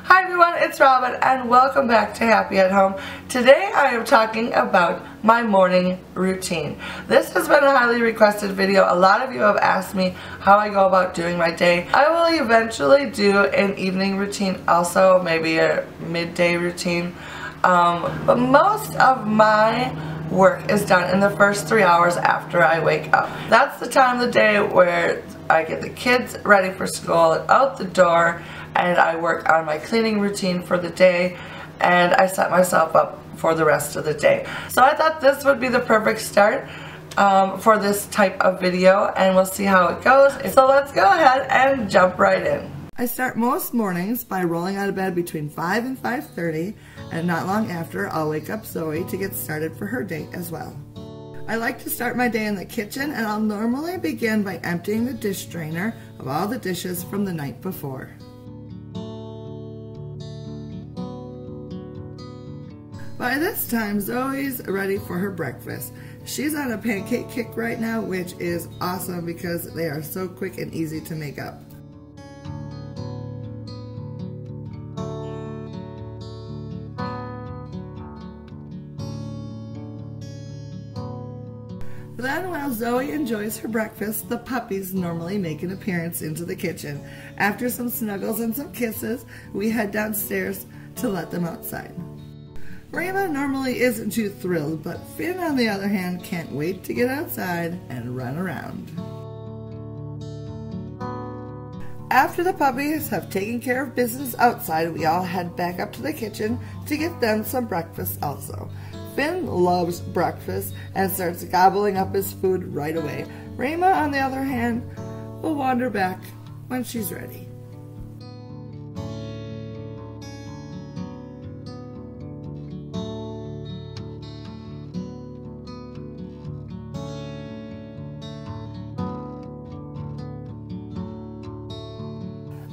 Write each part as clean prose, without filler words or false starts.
Hi everyone, it's Robin and welcome back to Happy at Home. Today I am talking about my morning routine. This has been a highly requested video. A lot of you have asked me how I go about doing my day. I will eventually do an evening routine also, maybe a midday routine. But most of my work is done in the first 3 hours after I wake up. That's the time of the day where I get the kids ready for school and out the door, and I work on my cleaning routine for the day, and I set myself up for the rest of the day. So I thought this would be the perfect start for this type of video, and we'll see how it goes. So let's go ahead and jump right in. I start most mornings by rolling out of bed between 5 and 5:30, and not long after I'll wake up Zoe to get started for her day as well. I like to start my day in the kitchen, and I'll normally begin by emptying the dish drainer of all the dishes from the night before. By this time, Zoe's ready for her breakfast. She's on a pancake kick right now, which is awesome because they are so quick and easy to make up. Then, while Zoe enjoys her breakfast, the puppies normally make an appearance into the kitchen. After some snuggles and some kisses, we head downstairs to let them outside. Rayma normally isn't too thrilled, but Finn, on the other hand, can't wait to get outside and run around. After the puppies have taken care of business outside, we all head back up to the kitchen to get them some breakfast also. Finn loves breakfast and starts gobbling up his food right away. Rayma, on the other hand, will wander back when she's ready.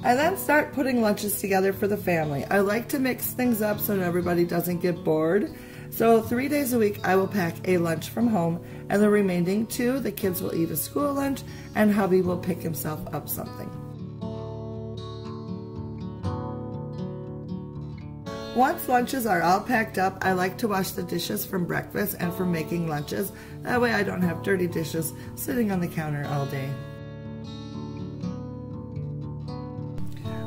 I then start putting lunches together for the family. I like to mix things up so everybody doesn't get bored. So 3 days a week I will pack a lunch from home, and the remaining 2 the kids will eat a school lunch and hubby will pick himself up something. Once lunches are all packed up, I like to wash the dishes from breakfast and from making lunches. That way I don't have dirty dishes sitting on the counter all day.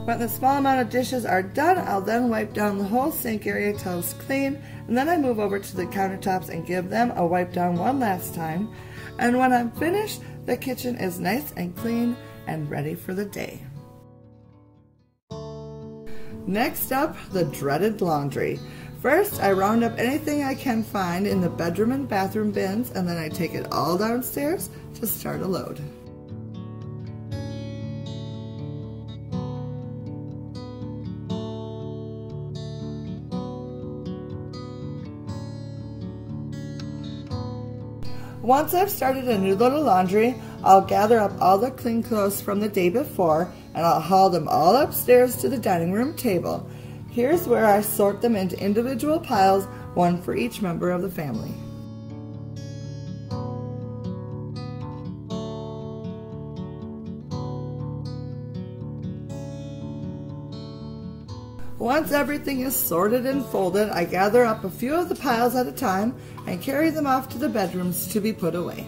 When the small amount of dishes are done, I'll then wipe down the whole sink area till it's clean, and then I move over to the countertops and give them a wipe down one last time. And when I'm finished, the kitchen is nice and clean and ready for the day. Next up, the dreaded laundry. First, I round up anything I can find in the bedroom and bathroom bins, and then I take it all downstairs to start a load. Once I've started a new load of laundry, I'll gather up all the clean clothes from the day before, and I'll haul them all upstairs to the dining room table. Here's where I sort them into individual piles, one for each member of the family. Once everything is sorted and folded, I gather up a few of the piles at a time and carry them off to the bedrooms to be put away.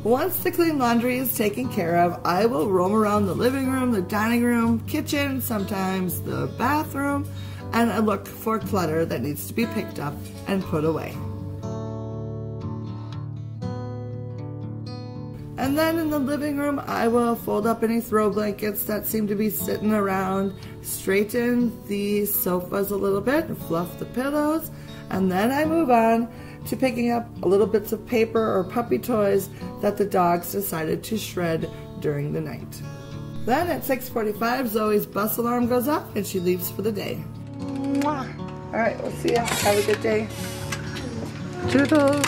Once the clean laundry is taken care of, I will roam around the living room, the dining room, kitchen, sometimes the bathroom, and I look for clutter that needs to be picked up and put away. And then in the living room, I will fold up any throw blankets that seem to be sitting around, straighten the sofas a little bit, and fluff the pillows, and then I move on to picking up little bits of paper or puppy toys that the dogs decided to shred during the night. Then at 6:45, Zoe's bus alarm goes off and she leaves for the day. Mwah. All right, we'll see ya. Have a good day. Toodles.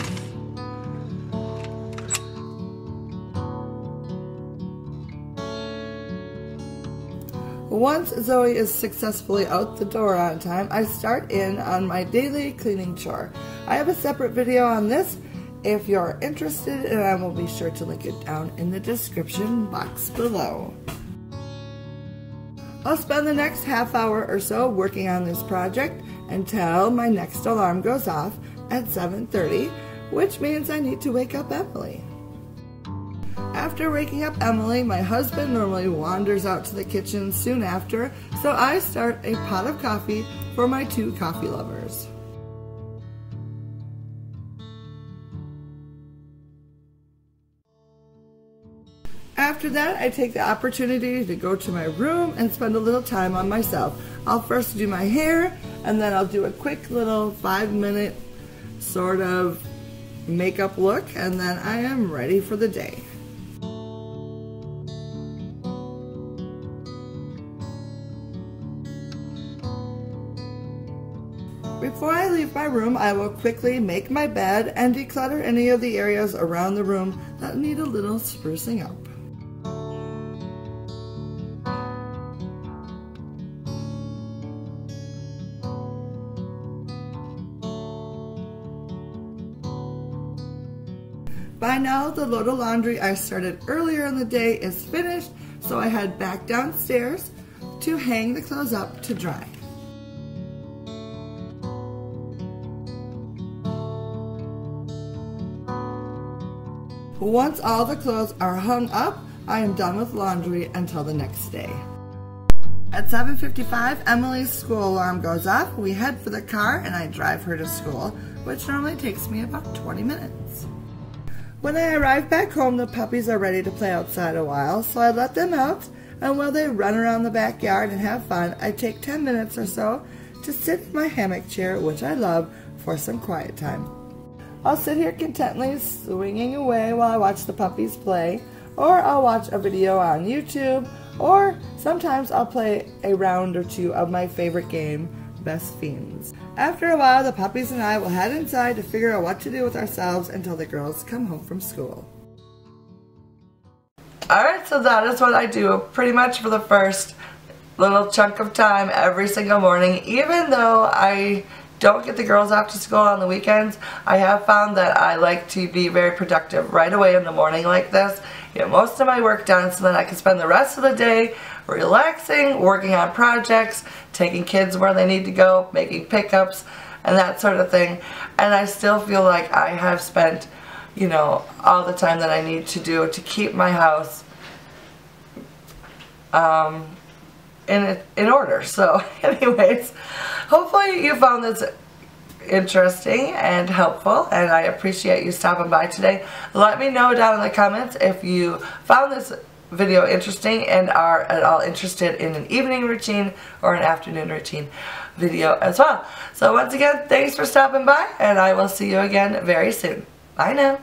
Once Zoe is successfully out the door on time, I start in on my daily cleaning chore. I have a separate video on this if you're interested, and I will be sure to link it down in the description box below. I'll spend the next half hour or so working on this project until my next alarm goes off at 7:30, which means I need to wake up Emily. After waking up Emily, my husband normally wanders out to the kitchen soon after, so I start a pot of coffee for my 2 coffee lovers. After that, I take the opportunity to go to my room and spend a little time on myself. I'll first do my hair, and then I'll do a quick little 5-minute sort of makeup look, and then I am ready for the day. Before I leave my room, I will quickly make my bed and declutter any of the areas around the room that need a little sprucing up. By now, the load of laundry I started earlier in the day is finished, so I head back downstairs to hang the clothes up to dry. Once all the clothes are hung up, I am done with laundry until the next day. At 7:55, Emily's school alarm goes off. We head for the car and I drive her to school, which normally takes me about 20 minutes. When I arrive back home, the puppies are ready to play outside a while, so I let them out, and while they run around the backyard and have fun, I take 10 minutes or so to sit in my hammock chair, which I love, for some quiet time. I'll sit here contentedly swinging away while I watch the puppies play, or I'll watch a video on YouTube, or sometimes I'll play a round or two of my favorite game, Best Fiends. After a while, the puppies and I will head inside to figure out what to do with ourselves until the girls come home from school. Alright, so that is what I do pretty much for the first little chunk of time every single morning. Even though I don't get the girls off to school on the weekends, I have found that I like to be very productive right away in the morning like this. Get most of my work done so then I can spend the rest of the day relaxing, working on projects, taking kids where they need to go, making pickups, and that sort of thing. And I still feel like I have spent, you know, all the time that I need to do to keep my house in order. So anyways, hopefully you found this interesting and helpful, and I appreciate you stopping by today. Let me know down in the comments if you found this video interesting and are at all interested in an evening routine or an afternoon routine video as well. So once again, thanks for stopping by, and I will see you again very soon. Bye now.